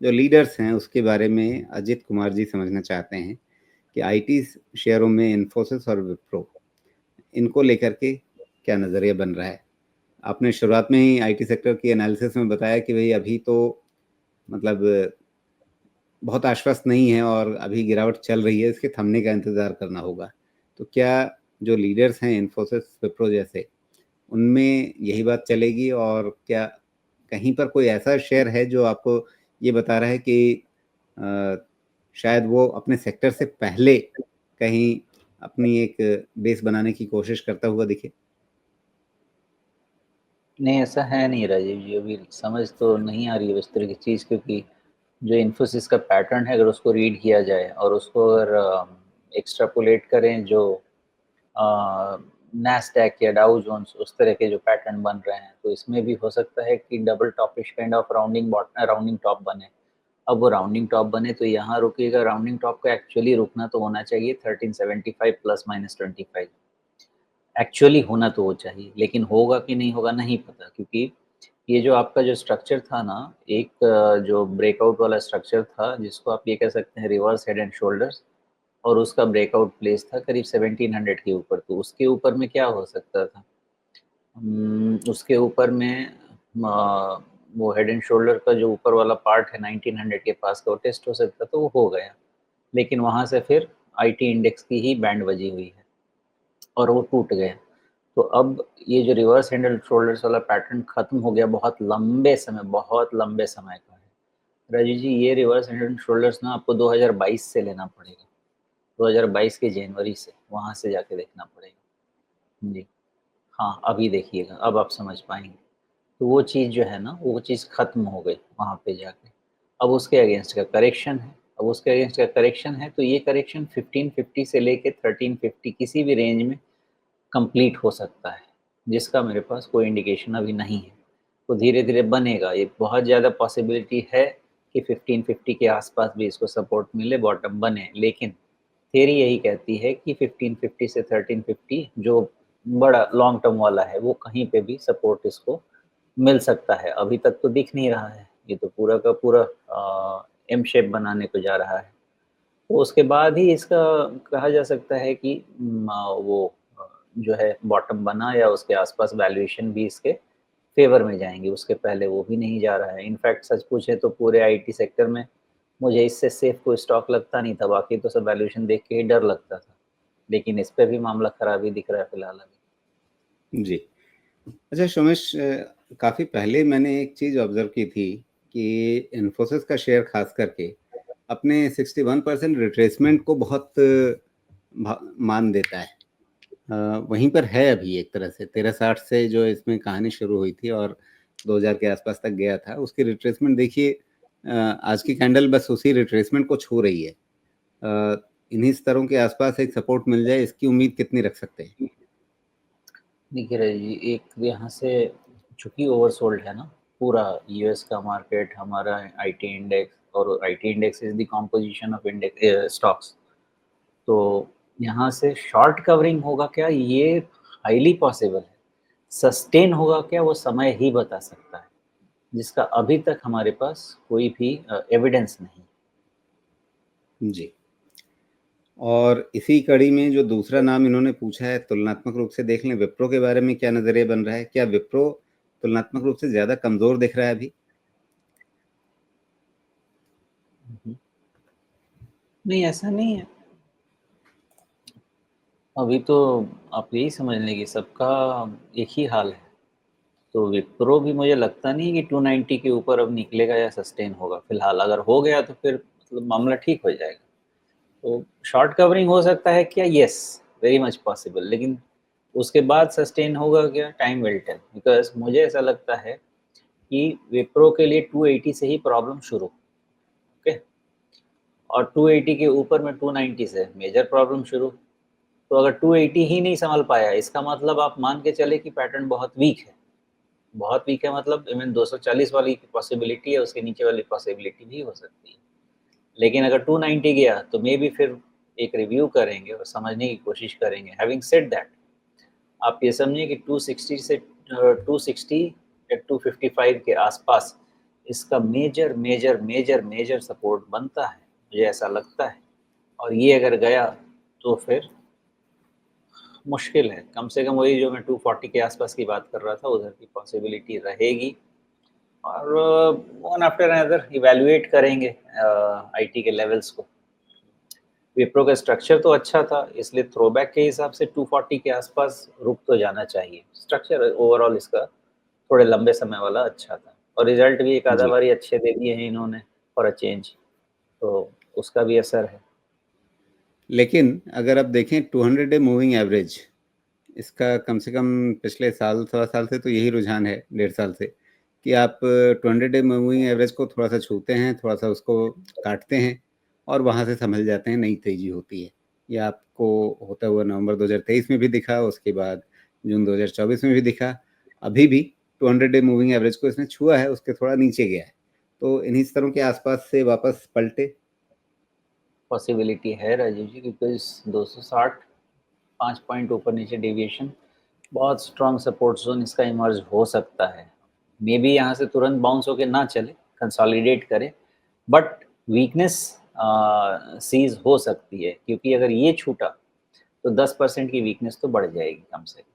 जो लीडर्स हैं उसके बारे में अजित कुमार जी समझना चाहते हैं कि आईटी शेयरों में इन्फोसिस और विप्रो इनको लेकर के क्या नज़रिया बन रहा है। आपने शुरुआत में ही आईटी सेक्टर की एनालिसिस में बताया कि भाई अभी तो मतलब बहुत आश्वस्त नहीं है और अभी गिरावट चल रही है, इसके थमने का इंतज़ार करना होगा। तो क्या जो लीडर्स हैं इन्फोसिस, विप्रो जैसे, उनमें यही बात चलेगी और क्या कहीं पर कोई ऐसा शेयर है जो आपको ये बता रहा है कि अ, शायद वो अपने सेक्टर से पहले कहीं अपनी एक बेस बनाने की कोशिश करता हुआ दिखे? नहीं, ऐसा है नहीं राजीव जी, अभी समझ तो नहीं आ रही है इस तरह की चीज़, क्योंकि जो इन्फोसिस का पैटर्न है अगर उसको रीड किया जाए और उसको अगर एक्स्ट्रापोलेट करें जो नैस्डैक या डाउ जोन्स उस तरह के जो पैटर्न बन रहे हैं, तो इसमें भी हो सकता है कि डबल टॉपिश काइंड ऑफ राउंडिंग टॉप बने। अब वो राउंडिंग टॉप बने तो यहाँ रुकेगा, राउंडिंग टॉप का एक्चुअली रुकना तो होना चाहिए 1375 प्लस माइनस 25। एक्चुअली होना तो वो चाहिए, लेकिन होगा कि नहीं होगा नहीं पता, क्योंकि ये जो आपका जो स्ट्रक्चर था ना, एक जो ब्रेकआउट वाला स्ट्रक्चर था जिसको आप ये कह सकते हैं रिवर्स हेड एंड शोल्डर्स, और उसका ब्रेकआउट प्लेस था करीब 1700 के ऊपर। तो उसके ऊपर में क्या हो सकता था? उसके ऊपर में वो हेड एंड शोल्डर का जो ऊपर वाला पार्ट है 1900 के पास का, वो टेस्ट हो सकता, तो वो हो गया। लेकिन वहाँ से फिर आईटी इंडेक्स की ही बैंड बजी हुई है और वो टूट गया। तो अब ये जो रिवर्स हेड एंड शोल्डर्स वाला पैटर्न खत्म हो गया बहुत लंबे समय का है। राजीव जी, ये रिवर्स हेड एंड शोल्डर्स ना आपको 2022 से लेना पड़ेगा, 2022 के जनवरी से, वहाँ से जाके देखना पड़ेगा। जी, हाँ, अभी देखिएगा, अब आप समझ पाएँगे। तो वो चीज़ जो है ना, वो चीज़ खत्म हो गई वहाँ पे जाके। अब उसके अगेंस्ट का करेक्शन है, अब उसके अगेंस्ट का करेक्शन है, तो ये करेक्शन 1550 से लेके 1350 किसी भी रेंज में कंप्लीट हो सकता है, जिसका मेरे पास कोई इंडिकेशन अभी नहीं है। तो धीरे-धीरे बनेगा, ये बहुत ज़्यादा पॉसिबिलिटी है कि 1550 के आस-पास भी इसको सपोर्ट मिले, बॉटम बने। लेकिन थियरी यही कहती है कि 1550 से 1350 जो बड़ा लॉन्ग टर्म वाला है, वो कहीं पे भी सपोर्ट इसको मिल सकता है। अभी तक तो दिख नहीं रहा है, ये तो पूरा का पूरा एम शेप बनाने को जा रहा है। तो उसके बाद ही इसका कहा जा सकता है कि वो जो है बॉटम बना या उसके आसपास वैल्यूएशन भी इसके फेवर में जाएँगी, उसके पहले वो भी नहीं जा रहा है। इनफैक्ट सच पूछे तो पूरे आईटी सेक्टर में मुझे इससे सेफ कोई स्टॉक लगता नहीं था, बाकी तो सब वैल्यूएशन देख के ही डर लगता था। लेकिन इस पे भी मामला खराब ही दिख रहा है फिलहाल अभी। जी। अच्छा सोमेश, काफ़ी पहले मैंने एक चीज़ ऑब्ज़र्व की थी कि इन्फोसिस का शेयर ख़ास करके अपने 61% रिट्रेसमेंट को बहुत मान देता है। वहीं पर है अभी एक तरह से 1360 से जो इसमें कहानी शुरू हुई थी और 2000 के आसपास तक गया था, उसकी रिट्रेसमेंट देखिए, आज की कैंडल बस उसी रिट्रेसमेंट को छू रही है। इन्हीं स्तरों के आसपास एक सपोर्ट मिल जाए, इसकी उम्मीद कितनी रख सकते हैं? देखिए रवि जी, एक यहाँ से चूँकि ओवरसोल्ड है ना पूरा यूएस का मार्केट, हमारा आईटी इंडेक्स, और IT index is the composition of index stocks. तो यहाँ से शॉर्ट कवरिंग होगा क्या? ये हाईली पॉसिबल है। सस्टेन होगा क्या? वो समय ही बता सकता है, जिसका अभी तक हमारे पास कोई भी एविडेंस नहीं। जी। और इसी कड़ी में जो दूसरा नाम इन्होंने पूछा है, तुलनात्मक रूप से देख लें, विप्रो के बारे में क्या नज़रिया बन रहा है? क्या विप्रो तुलनात्मक रूप से ज़्यादा कमज़ोर दिख रहा है अभी? नहीं, ऐसा नहीं है। अभी तो आप यही समझ लें कि सबका एक ही हाल है। तो विप्रो भी मुझे लगता नहीं कि 290 के ऊपर अब निकलेगा या सस्टेन होगा फिलहाल। अगर हो गया तो फिर मतलब मामला ठीक हो जाएगा। तो शॉर्ट कवरिंग हो सकता है क्या? Yes, very much possible. लेकिन उसके बाद सस्टेन होगा क्या? Time will tell. बिकॉज मुझे ऐसा लगता है कि विप्रो के लिए 280 से ही प्रॉब्लम शुरू, ओके, और 280 के ऊपर में 290 से मेजर प्रॉब्लम शुरू। तो अगर 280 ही नहीं संभल पाया, इसका मतलब आप मान के चले कि पैटर्न बहुत वीक है। बहुत वीक है मतलब इवन 240 वाली पॉसिबिलिटी है, उसके नीचे वाली पॉसिबिलिटी भी हो सकती है। लेकिन अगर 290 गया तो मे बी फिर एक रिव्यू करेंगे और समझने की कोशिश करेंगे। हैविंग सेड दैट, आप ये समझिए कि 260 से 260 या 255 के आसपास इसका मेजर सपोर्ट बनता है, मुझे ऐसा लगता है। और ये अगर गया तो फिर मुश्किल है, कम से कम वही जो मैं 240 के आसपास की बात कर रहा था, उधर की पॉसिबिलिटी रहेगी। और वन आफ्टर अनदर इवैल्यूएट करेंगे आईटी के लेवल्स को। विप्रो का स्ट्रक्चर तो अच्छा था, इसलिए थ्रोबैक के हिसाब से 240 के आसपास रुक तो जाना चाहिए। स्ट्रक्चर ओवरऑल इसका थोड़े लंबे समय वाला अच्छा था और रिजल्ट भी एक आधा जी। बारी अच्छे दे दिए हैं इन्होंने फॉर अ चेंज, तो उसका भी असर है। लेकिन अगर आप देखें 200 डे मूविंग एवरेज, इसका कम से कम पिछले साल, सवा साल से तो यही रुझान है, 1.5 साल से, कि आप 200 डे मूविंग एवरेज को थोड़ा-सा छूते हैं, थोड़ा-सा उसको काटते हैं और वहाँ से संभल जाते हैं, नई तेज़ी होती है। ये आपको होता हुआ नवंबर 2023 में भी दिखा, उसके बाद जून 2024 में भी दिखा। अभी भी 200 डे मूविंग एवरेज को इसने छुआ है, उसके थोड़ा नीचे गया है। तो इन्हीं स्तरों के आसपास से वापस पलटे? पॉसिबिलिटी है राजीव जी, बिकॉज़ 260 5 पॉइंट ऊपर नीचे डेविएशन, बहुत स्ट्रॉन्ग सपोर्ट ज़ोन इसका इमर्ज हो सकता है। मेबी यहाँ से तुरंत बाउंस होके ना चले, कंसोलिडेट करे, बट वीकनेस सीज़ हो सकती है, क्योंकि अगर ये छूटा, तो 10% की वीकनेस तो बढ़ जाएगी कम से कम।